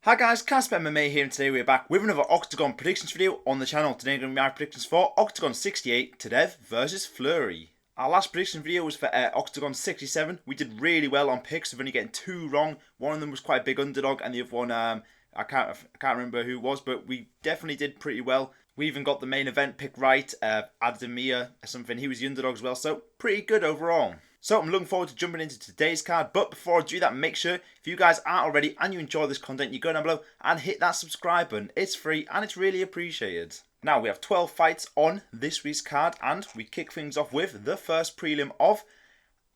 Hi guys, Casper MMA here, and today we're back with another Octagon predictions video on the channel. Today I'm going to be my predictions for Octagon 68, Todev versus Fleury. Our last prediction video was for Octagon 67. We did really well on picks, we're only getting two wrong. One of them was quite a big underdog, and the other one, I can't remember who it was, but we definitely did pretty well. We even got the main event pick right, Ademir or something. He was the underdog as well, so pretty good overall. So I'm looking forward to jumping into today's card, but before I do that, make sure if you guys aren't already and you enjoy this content, you go down below and hit that subscribe button. It's free and it's really appreciated. Now we have 12 fights on this week's card, and we kick things off with the first prelim of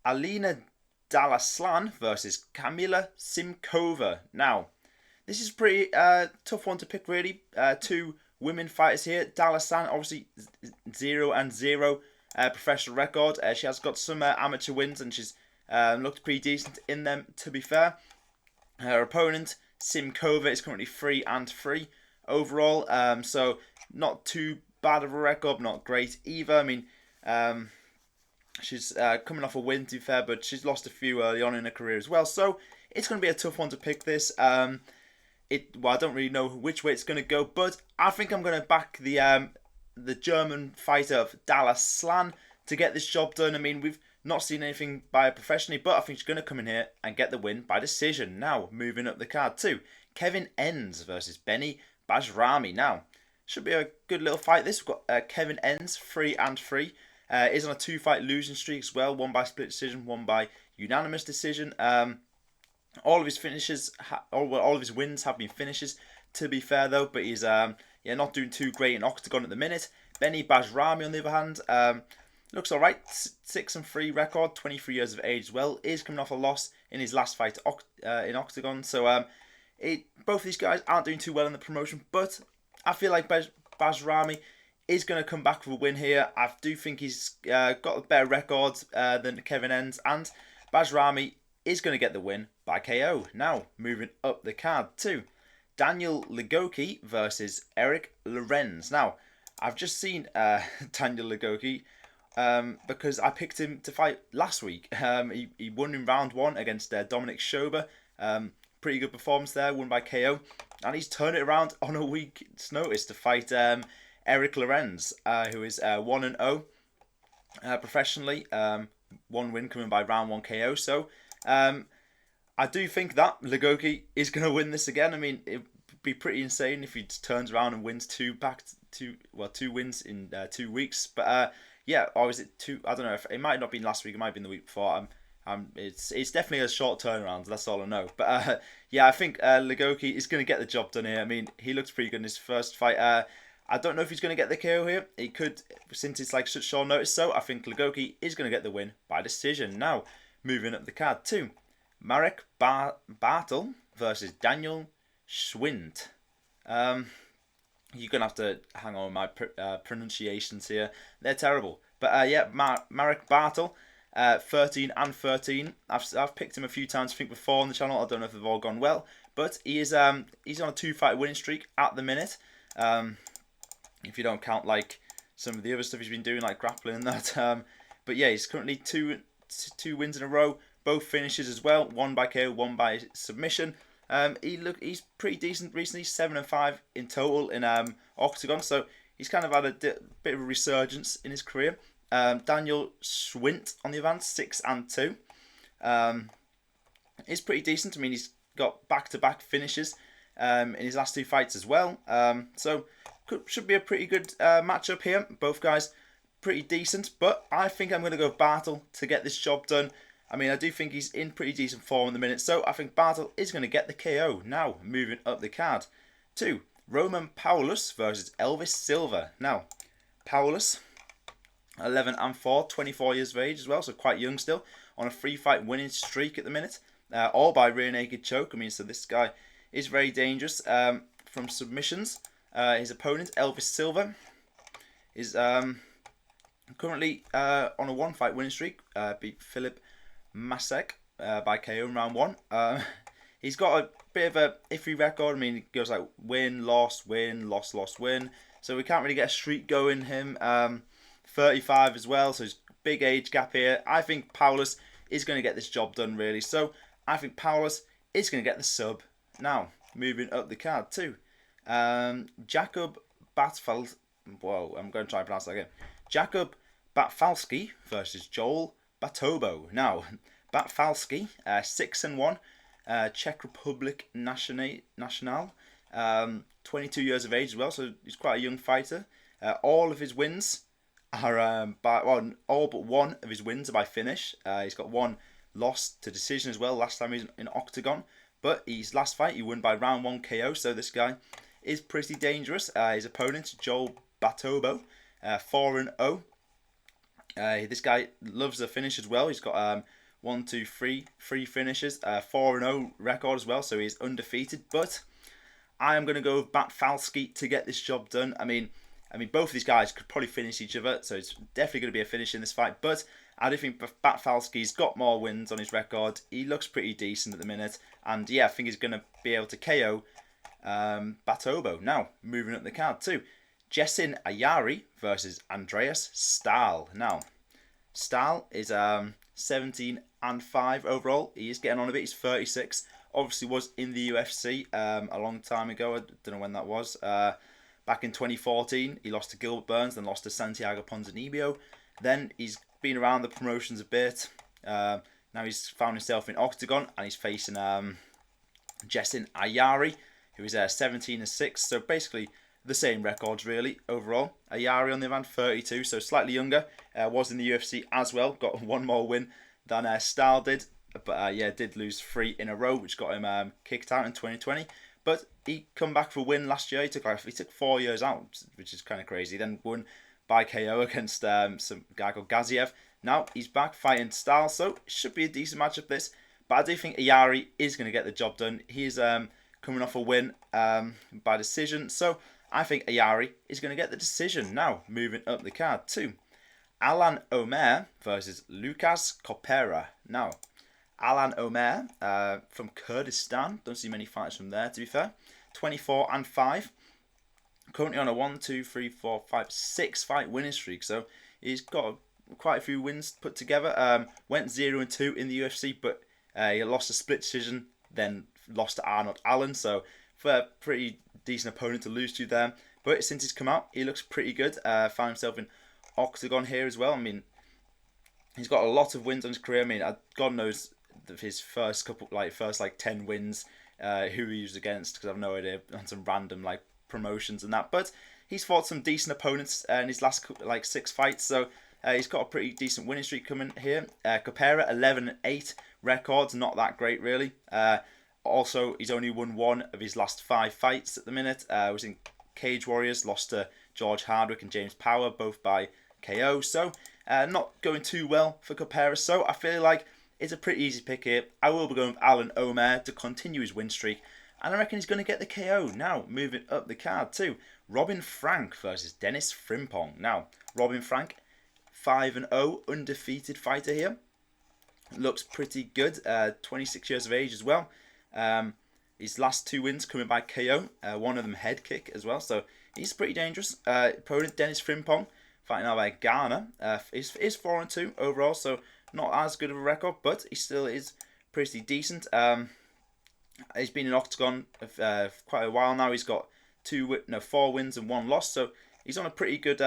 Alina Dalaslan versus Kamila Simkova. Now, this is a pretty tough one to pick really. Two women fighters here. Dalaslan obviously 0-0. Professional record. She has got some amateur wins, and she's looked pretty decent in them, to be fair. Her opponent, Simkova, is currently 3-3 overall, so not too bad of a record, not great either. I mean, she's coming off a win, to be fair, but she's lost a few early on in her career as well, so it's going to be a tough one to pick this. Well, I don't really know which way it's going to go, but I think I'm going to back the German fighter of Dalaslan to get this job done. I mean, we've not seen anything by her professionally, but I think she's going to come in here and get the win by decision. Now, moving up the card too, Kevin Enns versus Benny Bajrami. Now, should be a good little fight. This we've got Kevin Enns 3-3. Is on a 2-fight losing streak as well. One by split decision, one by unanimous decision. All of his finishes, all of his wins have been finishes, to be fair though, but he's not doing too great in Octagon at the minute. Benny Bajrami, on the other hand, looks alright. 6-3 record, 23 years of age as well. Is coming off a loss in his last fight in Octagon. So both of these guys aren't doing too well in the promotion, but I feel like Bajrami is going to come back with a win here. I do think he's got a better record than Kevin Enns, and Bajrami is going to get the win by KO. Now, moving up the card too, Daniel Ligocki versus Eric Lorenz. Now, I've just seen Daniel Ligocki because I picked him to fight last week. He won in round 1 against Dominic Schober. Pretty good performance there, won by KO. And he's turned it around on a week's notice to fight Eric Lorenz, who is 1-0 professionally. One win coming by round 1 KO. So, I do think that Ligocki is going to win this again. I mean, it would be pretty insane if he just turns around and wins two wins in 2 weeks. But yeah, or is it two? I don't know. If it might not be last week, it might have been the week before. It's definitely a short turnaround. That's all I know. But yeah, I think Ligocki is going to get the job done here. I mean, he looks pretty good in his first fight. I don't know if he's going to get the KO here. He could, since it's like such short notice. So I think Ligocki is going to get the win by decision. Now, moving up the card too, Marek Bartl versus Daniel Schwindt. You're going to have to hang on with my pronunciations here. They're terrible. But yeah, Marek Bartl, 13-13. I've picked him a few times, I think, before on the channel. I don't know if they've all gone well. But he's on a 2-fight winning streak at the minute. If you don't count like some of the other stuff he's been doing, like grappling and that. But yeah, he's currently two wins in a row. Both finishes as well, one by KO, one by submission. He's pretty decent recently, 7-5 in total in Octagon, so he's kind of had a bit of a resurgence in his career. Daniel Schwindt on the advance, 6-2. He's pretty decent. I mean, he's got back-to-back finishes in his last 2 fights as well. So should be a pretty good matchup here. Both guys pretty decent, but I think I'm going to go Bartl to get this job done. I mean, I do think he's in pretty decent form in the minute, so I think Bartl is going to get the KO. Now, moving up the card to Roman Paulus versus Elvis Silva. Now, Paulus, 11-4, 24 years of age as well, so quite young still, on a 3-fight winning streak at the minute, all by rear naked choke. I mean, so this guy is very dangerous from submissions. His opponent, Elvis Silva, is currently on a 1-fight winning streak, beat Philip Masek by KO in round 1. He's got a bit of a iffy record. I mean, it goes like win, loss, loss, win. So we can't really get a streak going him. 35 as well, so there's big age gap here. I think Paulus is going to get this job done really. So I think Paulus is going to get the sub. Now, moving up the card too. Jakob Batfalsky. Whoa, I'm going to try and pronounce that again. Jakob Batfalsky versus Joel Batobo. Now, Batfalsky, 6-1, Czech Republic national, 22 years of age as well, so he's quite a young fighter. All of his wins are all but one of his wins are by finish. He's got one loss to decision as well. Last time he was in Octagon, but his last fight he won by round 1 KO. So this guy is pretty dangerous. His opponent Joel Batobo, 4-0. This guy loves a finish as well. He's got 3 finishes, 4-0 record as well. So he's undefeated. But I am going to go with Batfalsky to get this job done. I mean, both of these guys could probably finish each other, so it's definitely going to be a finish in this fight. But I do think Batfalsky's got more wins on his record. He looks pretty decent at the minute, and yeah, I think he's going to be able to KO Batobo. Now, moving up the card too. Jessin Ayari versus Andreas Stahl. Now, Stahl is 17-5 overall. He is getting on a bit. He's 36. Obviously was in the UFC a long time ago. I don't know when that was. Back in 2014, he lost to Gilbert Burns, then lost to Santiago Ponzinibbio. Then he's been around the promotions a bit. Now he's found himself in Octagon, and he's facing Jessin Ayari, who is 17-6. So basically the same records really overall. Ayari on the other hand, 32, so slightly younger. Was in the UFC as well. Got one more win than Stahl did. But yeah, did lose 3 in a row, which got him kicked out in 2020. But he come back for a win last year. He took 4 years out, which is kind of crazy. Then won by KO against some guy called Gaziev. Now he's back fighting Stahl, so it should be a decent matchup this. But I do think Ayari is going to get the job done. He's coming off a win by decision, so I think Ayari is going to get the decision. Now moving up the card too. Alan Omer versus Lucas Kopera. Now, Alan Omer from Kurdistan. Don't see many fighters from there, to be fair. 24-5. Currently on a 6 fight winning streak. So he's got quite a few wins put together. Went 0-2 in the UFC, but he lost a split decision, then lost to Arnold Allen. So for a pretty decent opponent to lose to there. But since he's come out, he looks pretty good. Found himself in Octagon here as well. I mean, he's got a lot of wins on his career. I mean, God knows his first 10 wins, who he was against, because I've no idea, on some random promotions and that. But he's fought some decent opponents in his last 6 fights, so he's got a pretty decent winning streak coming here. Kopera 11-8 records, not that great really. Also, he's only won 1 of his last 5 fights at the minute. Was in Cage Warriors, lost to George Hardwick and James Power, both by KO. So not going too well for Kopera. So I feel like it's a pretty easy pick here. I will be going with Alan Omer to continue his win streak, and I reckon he's going to get the KO. Now, moving up the card too. Robin Frank versus Dennis Frimpong. Now, Robin Frank, 5-0, undefeated fighter here. Looks pretty good. 26 years of age as well. His last 2 wins coming by KO. One of them head kick as well. So he's pretty dangerous. Opponent Dennis Frimpong, fighting out by Ghana. Is 4-2 overall, so not as good of a record, but he still is pretty decent. He's been in Octagon for quite a while now. He's got 4 wins and 1 loss, so he's on a pretty good.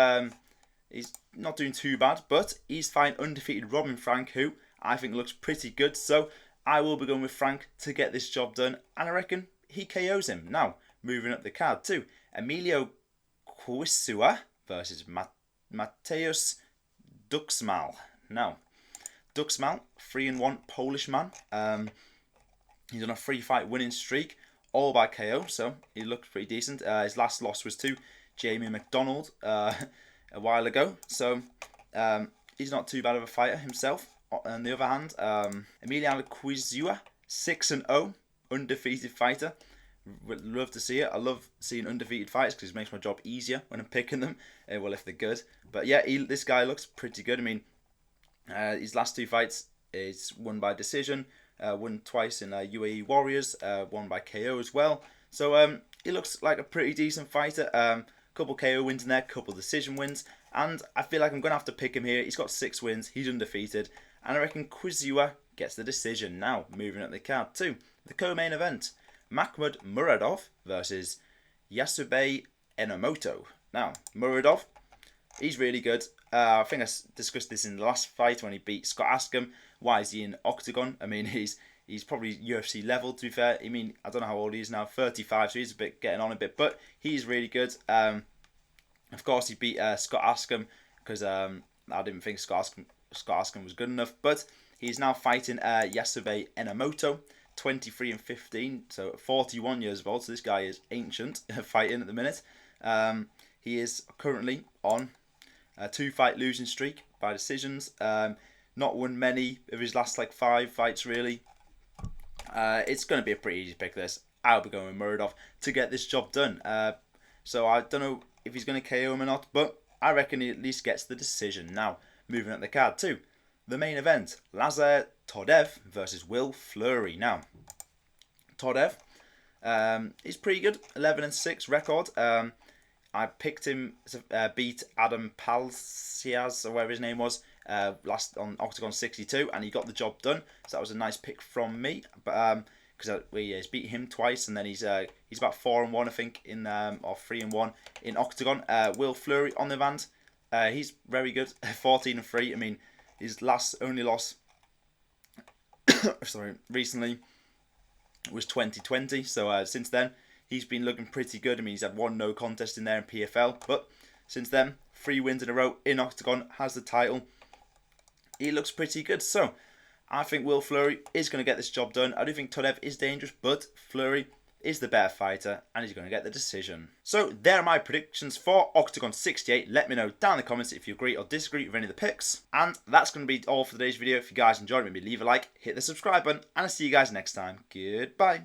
He's not doing too bad, but he's fighting undefeated Robin Frank, who I think looks pretty good. So I will be going with Frank to get this job done, and I reckon he KOs him. Now, moving up the card too. Emilio Quissua versus Mateusz Duxmal. Now, Duxmal, 3-1 Polish man. He's on a 3-fight winning streak, all by KO, so he looks pretty decent. His last loss was to Jamie McDonald a while ago, so he's not too bad of a fighter himself. On the other hand, Emiliano Quissua, 6-0, undefeated fighter. Would love to see it. I love seeing undefeated fights because it makes my job easier when I'm picking them. Well, if they're good. But yeah, this guy looks pretty good. I mean, his last 2 fights is won by decision. Won twice in UAE Warriors. Won by KO as well. So he looks like a pretty decent fighter. Couple KO wins in there, couple decision wins. And I feel like I'm going to have to pick him here. He's got 6 wins. He's undefeated. And I reckon Quissua gets the decision. Now, moving up the card too. The co-main event. Makhmud Muradov versus Yasubey Enomoto. Now, Muradov, he's really good. I think I discussed this in the last fight when he beat Scott Askham. Why is he in Octagon? I mean, he's probably UFC level, to be fair. I mean, I don't know how old he is now, 35, so he's getting on a bit, but he's really good. Of course, he beat Scott Askham because I didn't think Scott Askham was good enough, but he's now fighting Yasubey Enomoto, 23 and 15, so 41 years old. So this guy is ancient fighting at the minute. He is currently on a 2-fight losing streak by decisions. Not won many of his last 5 fights really. It's going to be a pretty easy pick this. I'll be going with Muradov to get this job done. So I don't know if he's going to KO him or not, but I reckon he at least gets the decision. Now, moving up the card too. The main event, Lazar Todev versus Will Fleury. Now, Todev, he's pretty good, 11 and 6 record. I picked him to beat Adam Palcias, or whatever his name was, last on Octagon 62, and he got the job done. So that was a nice pick from me. But because he's beat him twice, and then he's about 4 and 1, I think, in or 3 and 1 in Octagon. Will Fleury on the other hand, he's very good, 14 and 3. I mean, his only loss, recently was 2020. So since then, he's been looking pretty good. I mean, he's had 1 no contest in there in PFL, but since then, 3 wins in a row in Octagon, has the title. He looks pretty good. So I think Will Fleury is going to get this job done. I do think Todev is dangerous, but Fleury is the better fighter, and he's going to get the decision. So there are my predictions for Octagon 68. Let me know down in the comments if you agree or disagree with any of the picks. And that's going to be all for today's video. If you guys enjoyed it, maybe leave a like, hit the subscribe button, and I'll see you guys next time. Goodbye.